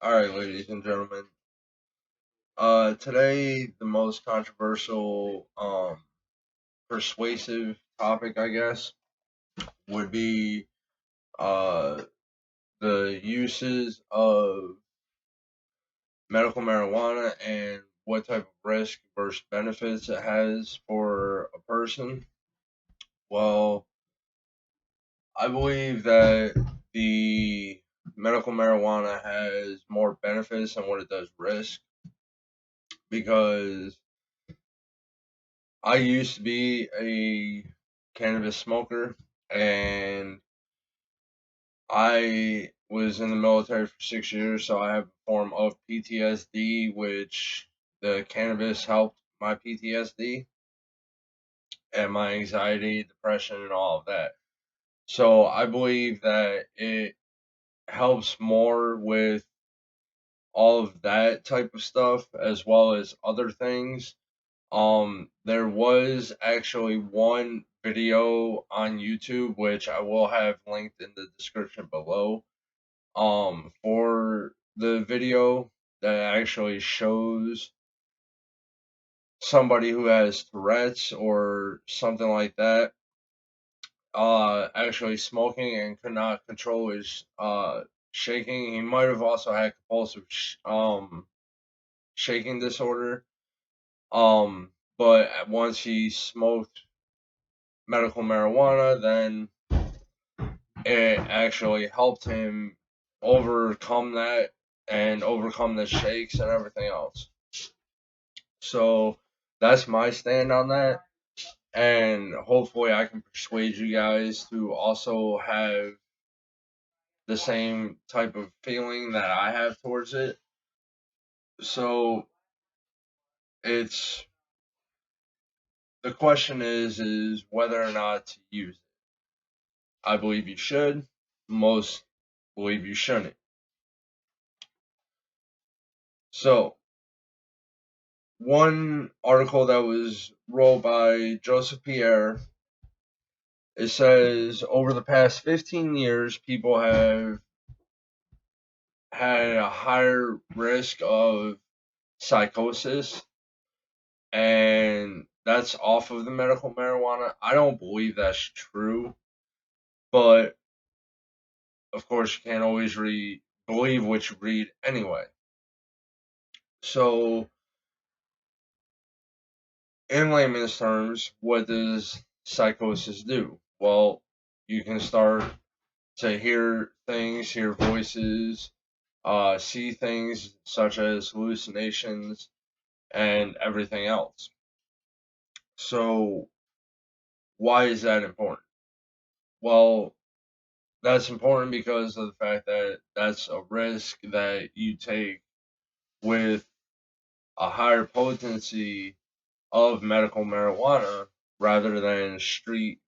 All right, ladies and gentlemen. Today the most controversial, persuasive topic, I guess, would be uh the uses of medical marijuana and what type of risk versus benefits it has for a person. Well, I believe that the medical marijuana has more benefits than what it does risk because I used to be a cannabis smoker, and I was in the military for 6 years, so I have a form of PTSD, which the cannabis helped my PTSD and my anxiety, depression, and all of that. So I believe that it helps more with all of that type of stuff as well as other things. There was actually one video on YouTube, which I will have linked in the description below, for the video that actually shows somebody who has Tourette's or something like that, actually smoking and could not control his, shaking. He might have also had compulsive, shaking disorder. But once he smoked medical marijuana, then it actually helped him overcome that and overcome the shakes and everything else. So that's my stand on that. And hopefully, I can persuade you guys to also have the same type of feeling that I have towards it. So it's the question is whether or not to use it. I believe you should. Most believe you shouldn't. So one article that was wrote by Joseph Pierre, it says over the past 15 years, people have had a higher risk of psychosis, and that's off of the medical marijuana. I don't believe that's true, but of course, you can't always believe what you read anyway. So, in layman's terms, what does psychosis do? Well, you can start to hear things, hear voices, see things such as hallucinations and everything else. So, why is that important? Well, that's important because of the fact that that's a risk that you take with a higher potency of medical marijuana rather than street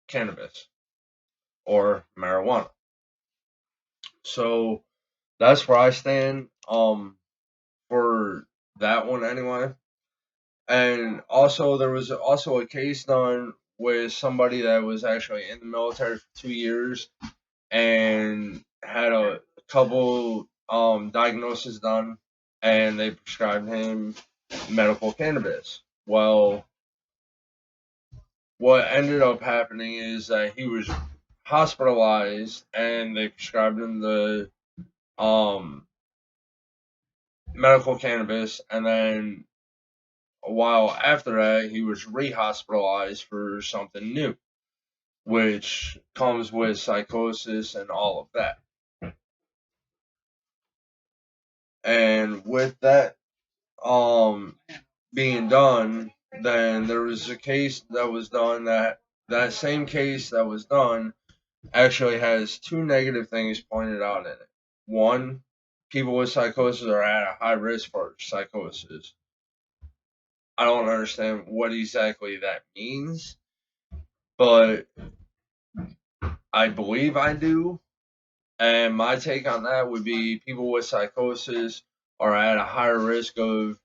cannabis or marijuana. So that's where I stand for that one anyway. And also there was also a case done with somebody that was actually in the military for 2 years and had a couple diagnoses done, and they prescribed him medical cannabis. Well, what ended up happening is that he was hospitalized and they prescribed him the um medical cannabis, and then a while after that he was rehospitalized for something new, which comes with psychosis and all of that. And with that being done, then there was a case that was done that same case that was done actually has two negative things pointed out in it. One, people with psychosis are at a high risk for psychosis. I don't understand what exactly that means, but I believe I do. And my take on that would be people with psychosis are at a higher risk of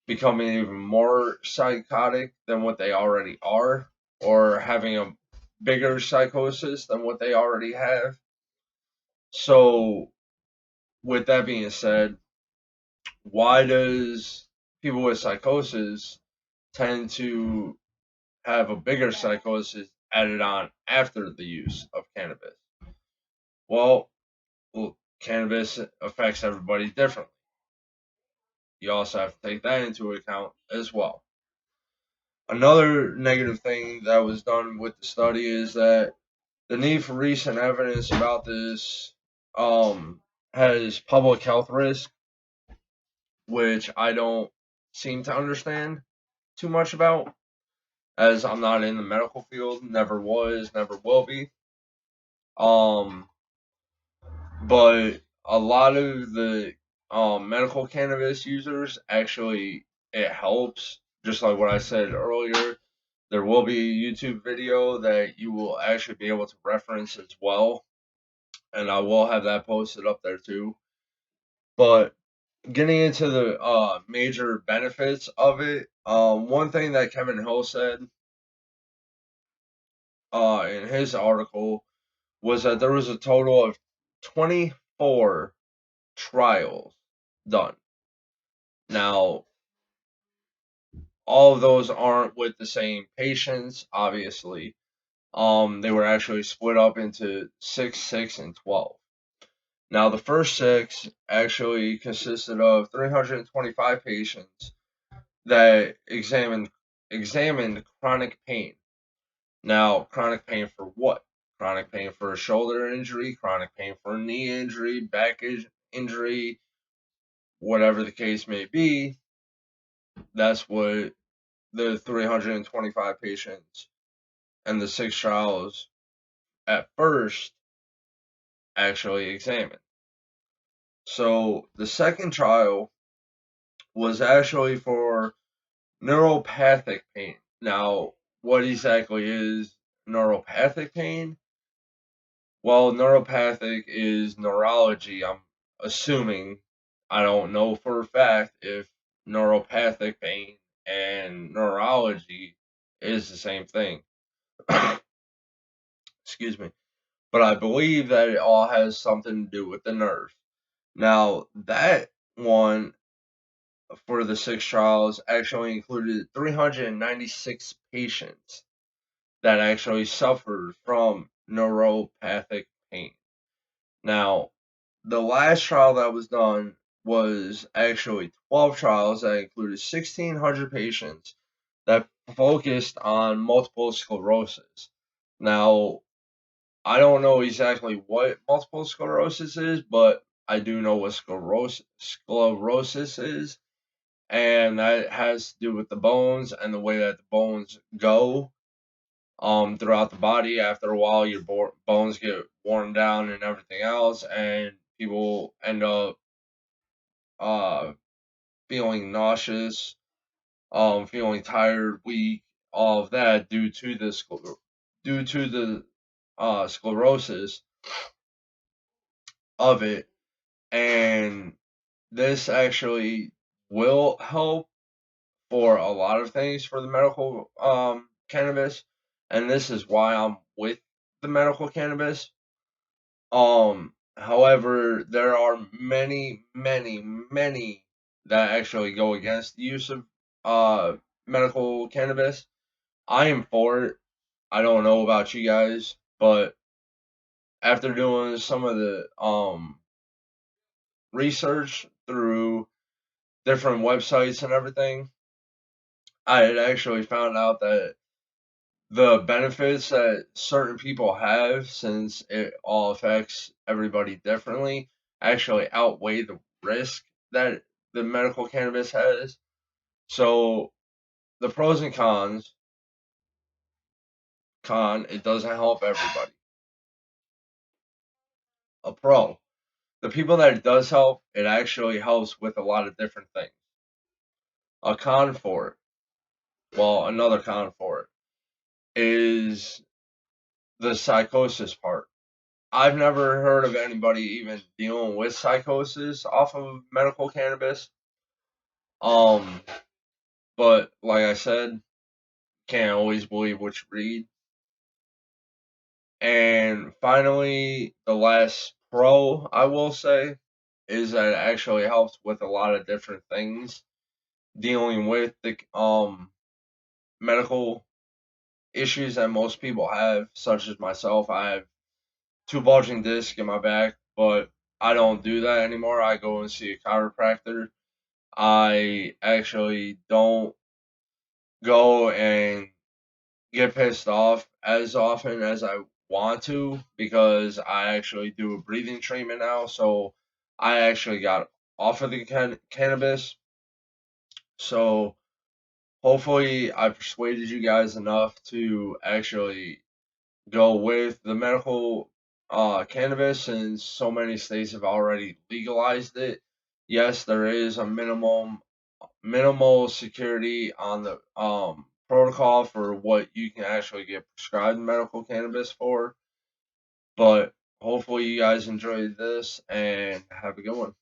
becoming even more psychotic than what they already are, or having a bigger psychosis than what they already have. So with that being said, why does people with psychosis tend to have a bigger psychosis added on after the use of cannabis? Well, cannabis affects everybody differently. You also have to take that into account as well. Another negative thing that was done with the study is that the need for recent evidence about this has public health risk, which I don't seem to understand too much about, as I'm not in the medical field, never was, never will be. But a lot of the medical cannabis users actually, it helps. Just like what I said earlier, there will be a YouTube video that you will actually be able to reference as well, and I will have that posted up there too. But getting into the major benefits of it, one thing that Kevin Hill said in his article was that there was a total of 24 trials done. Now, all of those aren't with the same patients, obviously. They were actually split up into 6, 6, and 12. Now, the first 6 actually consisted of 325 patients that examined chronic pain. Now, chronic pain for what? Chronic pain for a shoulder injury, chronic pain for a knee injury, back injury, whatever the case may be. That's what the 325 patients and the 6 trials at first actually examined. So the second trial was actually for neuropathic pain. Now, what exactly is neuropathic pain? Well, neuropathic is neurology. I'm assuming, I don't know for a fact if neuropathic pain and neurology is the same thing. Excuse me. But I believe that it all has something to do with the nerve. Now, that one for the 6 trials actually included 396 patients that actually suffered from neuropathic pain. Now, the last trial that was done was actually 12 trials that included 1,600 patients that focused on multiple sclerosis. Now, I don't know exactly what multiple sclerosis is, but I do know what sclerosis is, and that has to do with the bones and the way that the bones go throughout the body. After a while, your bones get worn down and everything else, and people end up uh feeling nauseous, feeling tired, weak, all of that due to the sclerosis of it. And this actually will help for a lot of things for the medical cannabis, and this is why I'm with the medical cannabis. However, there are many, many, many that actually go against the use of medical cannabis. I am for it. I don't know about you guys, but after doing some of the research through different websites and everything, I had actually found out that the benefits that certain people have, since it all affects everybody differently, actually outweigh the risk that the medical cannabis has. So the pros and cons: it doesn't help everybody. A pro: the people that it does help, it actually helps with a lot of different things. A con for it, well, another con for it is the psychosis part. I've never heard of anybody even dealing with psychosis off of medical cannabis. Um, but like I said, can't always believe what you read. And finally, the last pro I will say is that it actually helps with a lot of different things dealing with the medical issues that most people have, such as myself. I have two bulging discs in my back, but I don't do that anymore. I go and see a chiropractor. I actually don't go and get pissed off as often as I want to because I actually do a breathing treatment now. So I actually got off of the cannabis. So hopefully I persuaded you guys enough to actually go with the medical cannabis, since so many states have already legalized it. Yes, there is a minimal security on the protocol for what you can actually get prescribed medical cannabis for, but hopefully you guys enjoyed this and have a good one.